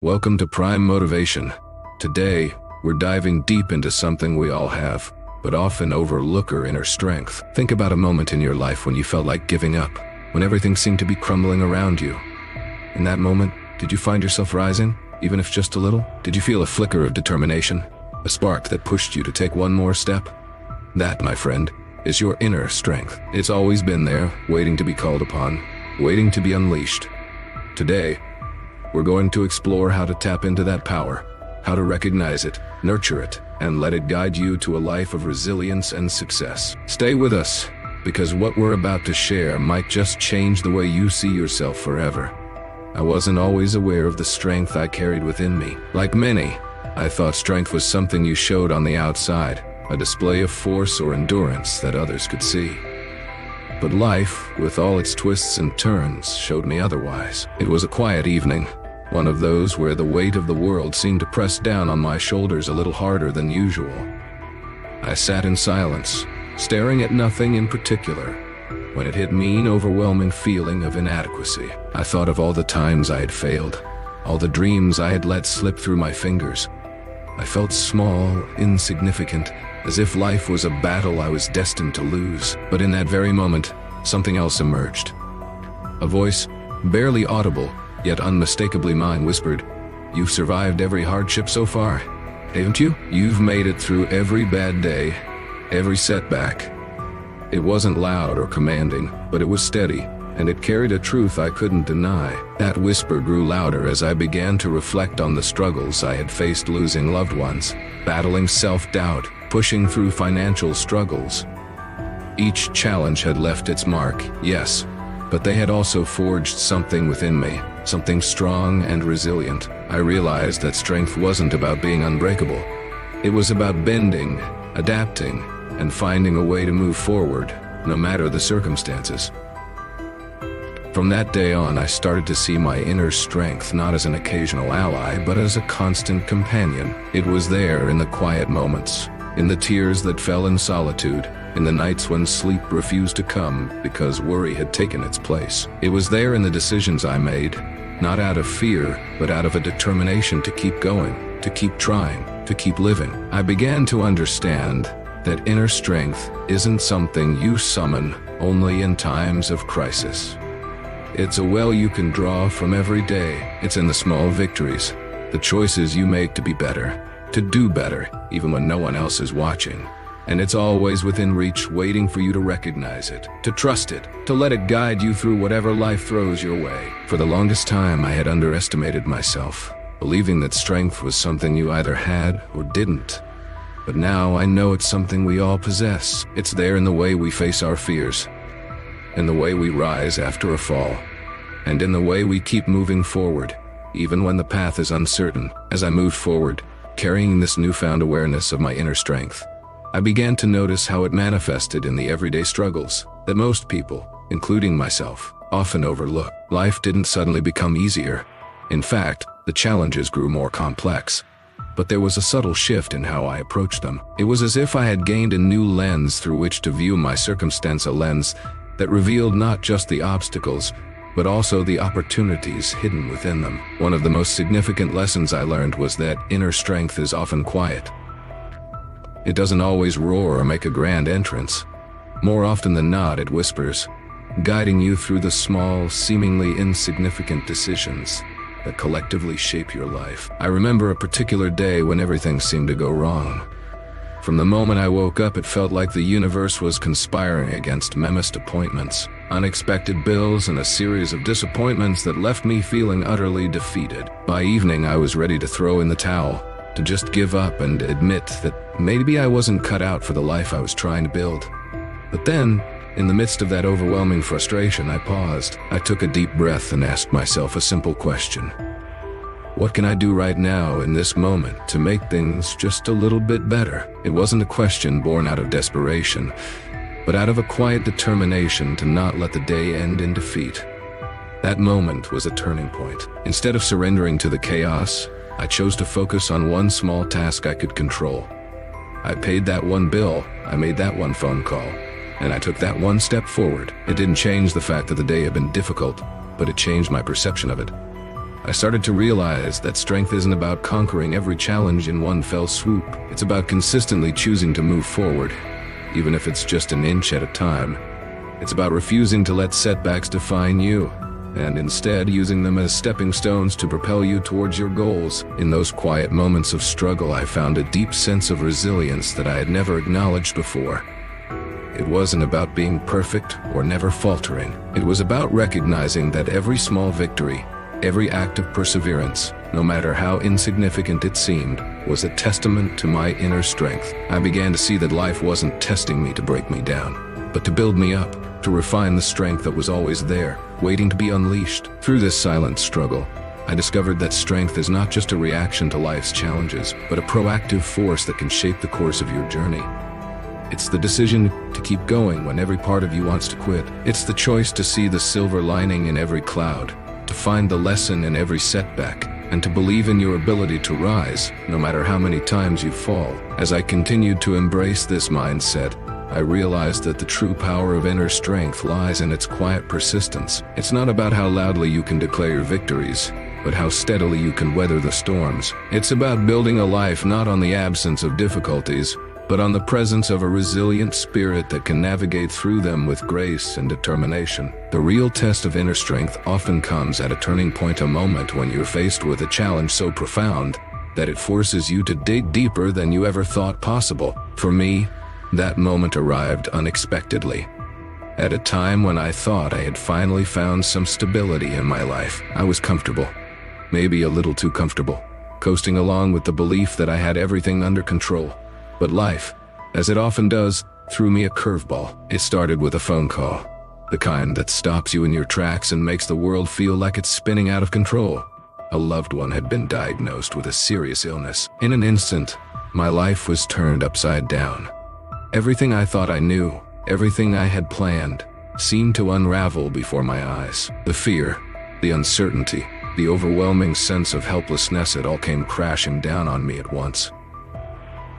Welcome to Prime Motivation. Today, we're diving deep into something we all have, but often overlook: our inner strength. Think about a moment in your life when you felt like giving up, when everything seemed to be crumbling around you. In that moment, did you find yourself rising, even if just a little? Did you feel a flicker of determination, a spark that pushed you to take one more step? That, my friend, is your inner strength. It's always been there, waiting to be called upon, waiting to be unleashed. Today, we're going to explore how to tap into that power, how to recognize it, nurture it, and let it guide you to a life of resilience and success. Stay with us, because what we're about to share might just change the way you see yourself forever. I wasn't always aware of the strength I carried within me. Like many, I thought strength was something you showed on the outside, a display of force or endurance that others could see. But life, with all its twists and turns, showed me otherwise. It was a quiet evening, one of those where the weight of the world seemed to press down on my shoulders a little harder than usual. I sat in silence, staring at nothing in particular, when it hit me an overwhelming feeling of inadequacy. I thought of all the times I had failed, all the dreams I had let slip through my fingers. I felt small, insignificant, as if life was a battle I was destined to lose. But in that very moment, something else emerged. A voice, barely audible, yet unmistakably mine, whispered, "You've survived every hardship so far, haven't you? You've made it through every bad day, every setback." It wasn't loud or commanding, but it was steady, and it carried a truth I couldn't deny. That whisper grew louder as I began to reflect on the struggles I had faced: losing loved ones, battling self-doubt, pushing through financial struggles. Each challenge had left its mark, yes, but they had also forged something within me, something strong and resilient. I realized that strength wasn't about being unbreakable. It was about bending, adapting, and finding a way to move forward, no matter the circumstances. From that day on, I started to see my inner strength not as an occasional ally, but as a constant companion. It was there in the quiet moments, in the tears that fell in solitude, in the nights when sleep refused to come because worry had taken its place. It was there in the decisions I made, not out of fear, but out of a determination to keep going, to keep trying, to keep living. I began to understand that inner strength isn't something you summon only in times of crisis. It's a well you can draw from every day. It's in the small victories, the choices you make to be better, to do better, even when no one else is watching. And it's always within reach, waiting for you to recognize it, to trust it, to let it guide you through whatever life throws your way. For the longest time, I had underestimated myself, believing that strength was something you either had or didn't. But now I know it's something we all possess. It's there in the way we face our fears, in the way we rise after a fall, and in the way we keep moving forward, even when the path is uncertain. As I moved forward, carrying this newfound awareness of my inner strength, I began to notice how it manifested in the everyday struggles that most people, including myself, often overlook. Life didn't suddenly become easier. In fact, the challenges grew more complex. But there was a subtle shift in how I approached them. It was as if I had gained a new lens through which to view my circumstance, a lens that revealed not just the obstacles, but also the opportunities hidden within them. One of the most significant lessons I learned was that inner strength is often quiet. It doesn't always roar or make a grand entrance. More often than not, it whispers, guiding you through the small, seemingly insignificant decisions that collectively shape your life. I remember a particular day when everything seemed to go wrong. From the moment I woke up, it felt like the universe was conspiring against me. Missed appointments, unexpected bills, and a series of disappointments that left me feeling utterly defeated. By evening, I was ready to throw in the towel, to just give up and admit that maybe I wasn't cut out for the life I was trying to build. But then, in the midst of that overwhelming frustration, I paused. I took a deep breath and asked myself a simple question. What can I do right now in this moment to make things just a little bit better? It wasn't a question born out of desperation, but out of a quiet determination to not let the day end in defeat. That moment was a turning point. Instead of surrendering to the chaos, I chose to focus on one small task I could control. I paid that one bill, I made that one phone call, and I took that one step forward. It didn't change the fact that the day had been difficult, but it changed my perception of it. I started to realize that strength isn't about conquering every challenge in one fell swoop. It's about consistently choosing to move forward, even if it's just an inch at a time. It's about refusing to let setbacks define you, and instead using them as stepping stones to propel you towards your goals. In those quiet moments of struggle, I found a deep sense of resilience that I had never acknowledged before. It wasn't about being perfect or never faltering. It was about recognizing that every small victory, every act of perseverance, no matter how insignificant it seemed, was a testament to my inner strength. I began to see that life wasn't testing me to break me down, but to build me up, to refine the strength that was always there, waiting to be unleashed. Through this silent struggle, I discovered that strength is not just a reaction to life's challenges, but a proactive force that can shape the course of your journey. It's the decision to keep going when every part of you wants to quit. It's the choice to see the silver lining in every cloud, to find the lesson in every setback, and to believe in your ability to rise, no matter how many times you fall. As I continued to embrace this mindset, I realized that the true power of inner strength lies in its quiet persistence. It's not about how loudly you can declare your victories, but how steadily you can weather the storms. It's about building a life not on the absence of difficulties, but on the presence of a resilient spirit that can navigate through them with grace and determination. The real test of inner strength often comes at a turning point, a moment when you're faced with a challenge so profound that it forces you to dig deeper than you ever thought possible. For me, that moment arrived unexpectedly. At a time when I thought I had finally found some stability in my life. I was comfortable, maybe a little too comfortable, coasting along with the belief that I had everything under control. But life, as it often does, threw me a curveball. It started with a phone call, the kind that stops you in your tracks and makes the world feel like it's spinning out of control. A loved one had been diagnosed with a serious illness. In an instant, my life was turned upside down. Everything I thought I knew, everything I had planned, seemed to unravel before my eyes. The fear, the uncertainty, the overwhelming sense of helplessness, it all came crashing down on me at once.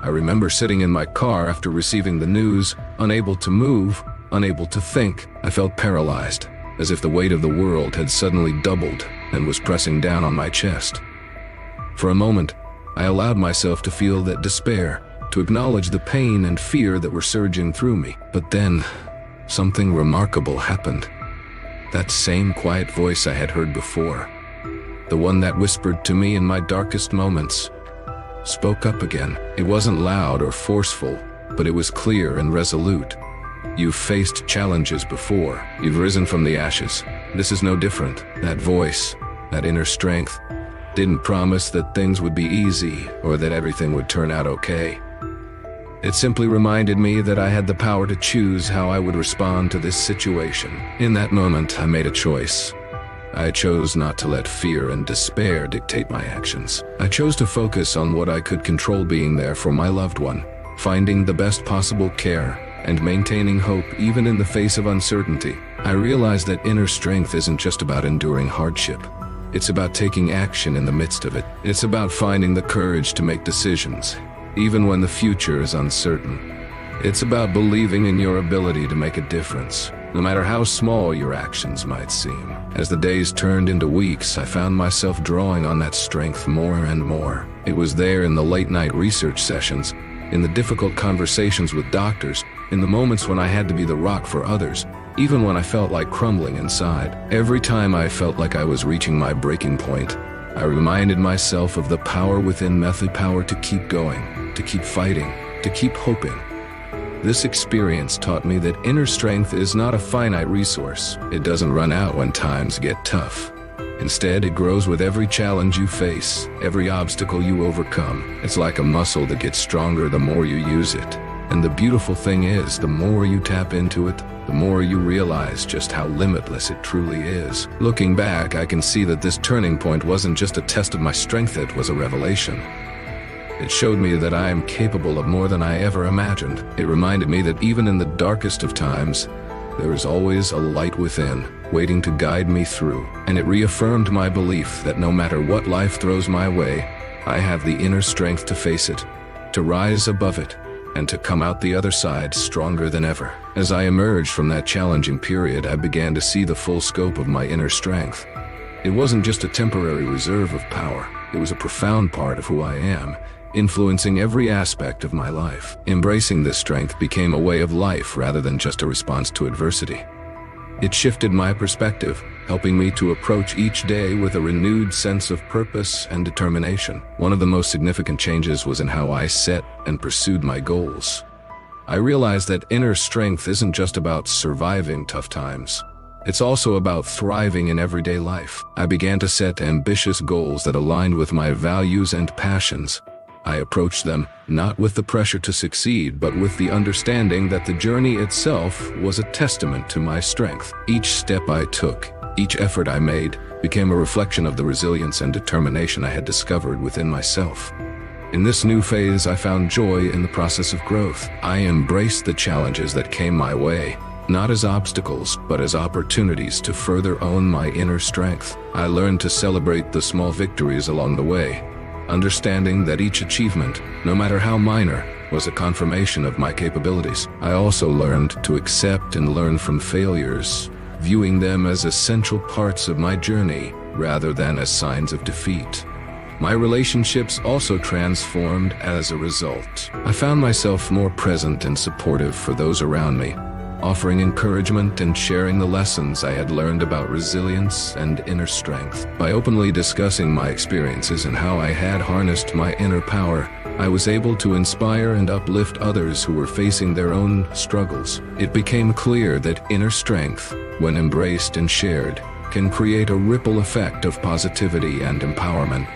I remember sitting in my car after receiving the news, unable to move, unable to think. I felt paralyzed, as if the weight of the world had suddenly doubled and was pressing down on my chest. For a moment, I allowed myself to feel that despair, to acknowledge the pain and fear that were surging through me. But then, something remarkable happened. That same quiet voice I had heard before, the one that whispered to me in my darkest moments, spoke up again. It wasn't loud or forceful, but it was clear and resolute. You've faced challenges before. You've risen from the ashes. This is no different. That voice, that inner strength, didn't promise that things would be easy or that everything would turn out okay. It simply reminded me that I had the power to choose how I would respond to this situation. In that moment, I made a choice. I chose not to let fear and despair dictate my actions. I chose to focus on what I could control, being there for my loved one, finding the best possible care, and maintaining hope even in the face of uncertainty. I realized that inner strength isn't just about enduring hardship. It's about taking action in the midst of it. It's about finding the courage to make decisions, even when the future is uncertain. It's about believing in your ability to make a difference, no matter how small your actions might seem. As the days turned into weeks, I found myself drawing on that strength more and more. It was there in the late-night research sessions, in the difficult conversations with doctors, in the moments when I had to be the rock for others, even when I felt like crumbling inside. Every time I felt like I was reaching my breaking point, I reminded myself of the power within me, the power to keep going, to keep fighting, to keep hoping. This experience taught me that inner strength is not a finite resource. It doesn't run out when times get tough. Instead, it grows with every challenge you face, every obstacle you overcome. It's like a muscle that gets stronger the more you use it. And the beautiful thing is, the more you tap into it, the more you realize just how limitless it truly is. Looking back, I can see that this turning point wasn't just a test of my strength, it was a revelation. It showed me that I am capable of more than I ever imagined. It reminded me that even in the darkest of times, there is always a light within, waiting to guide me through. And it reaffirmed my belief that no matter what life throws my way, I have the inner strength to face it, to rise above it, and to come out the other side stronger than ever. As I emerged from that challenging period, I began to see the full scope of my inner strength. It wasn't just a temporary reserve of power. It was a profound part of who I am, influencing every aspect of my life. Embracing this strength became a way of life rather than just a response to adversity. It shifted my perspective, helping me to approach each day with a renewed sense of purpose and determination. One of the most significant changes was in how I set and pursued my goals. I realized that inner strength isn't just about surviving tough times. It's also about thriving in everyday life. I began to set ambitious goals that aligned with my values and passions. I approached them not with the pressure to succeed, but with the understanding that the journey itself was a testament to my strength. Each step I took, each effort I made, became a reflection of the resilience and determination I had discovered within myself. In this new phase, I found joy in the process of growth. I embraced the challenges that came my way, not as obstacles, but as opportunities to further own my inner strength. I learned to celebrate the small victories along the way, understanding that each achievement, no matter how minor, was a confirmation of my capabilities. I also learned to accept and learn from failures, viewing them as essential parts of my journey rather than as signs of defeat. My relationships also transformed as a result. I found myself more present and supportive for those around me, offering encouragement and sharing the lessons I had learned about resilience and inner strength. By openly discussing my experiences and how I had harnessed my inner power, I was able to inspire and uplift others who were facing their own struggles. It became clear that inner strength, when embraced and shared, can create a ripple effect of positivity and empowerment.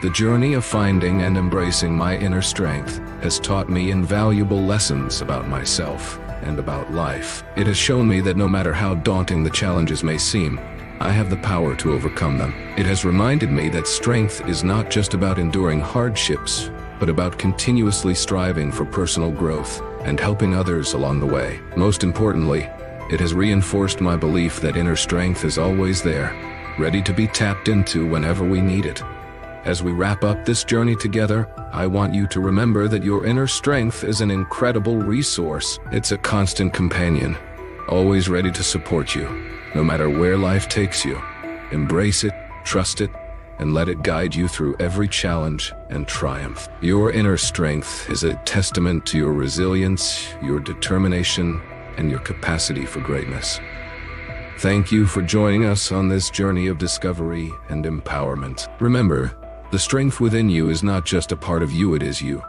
The journey of finding and embracing my inner strength has taught me invaluable lessons about myself and about life. It has shown me that no matter how daunting the challenges may seem, I have the power to overcome them. It has reminded me that strength is not just about enduring hardships, but about continuously striving for personal growth and helping others along the way. Most importantly, it has reinforced my belief that inner strength is always there, ready to be tapped into whenever we need it. As we wrap up this journey together, I want you to remember that your inner strength is an incredible resource. It's a constant companion, always ready to support you, no matter where life takes you. Embrace it, trust it, and let it guide you through every challenge and triumph. Your inner strength is a testament to your resilience, your determination, and your capacity for greatness. Thank you for joining us on this journey of discovery and empowerment. Remember, the strength within you is not just a part of you, it is you.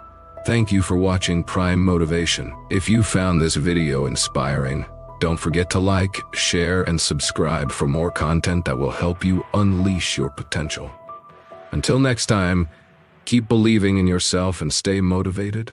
Thank you for watching Prime Motivation. If you found this video inspiring, don't forget to like, share, and subscribe for more content that will help you unleash your potential. Until next time, keep believing in yourself and stay motivated.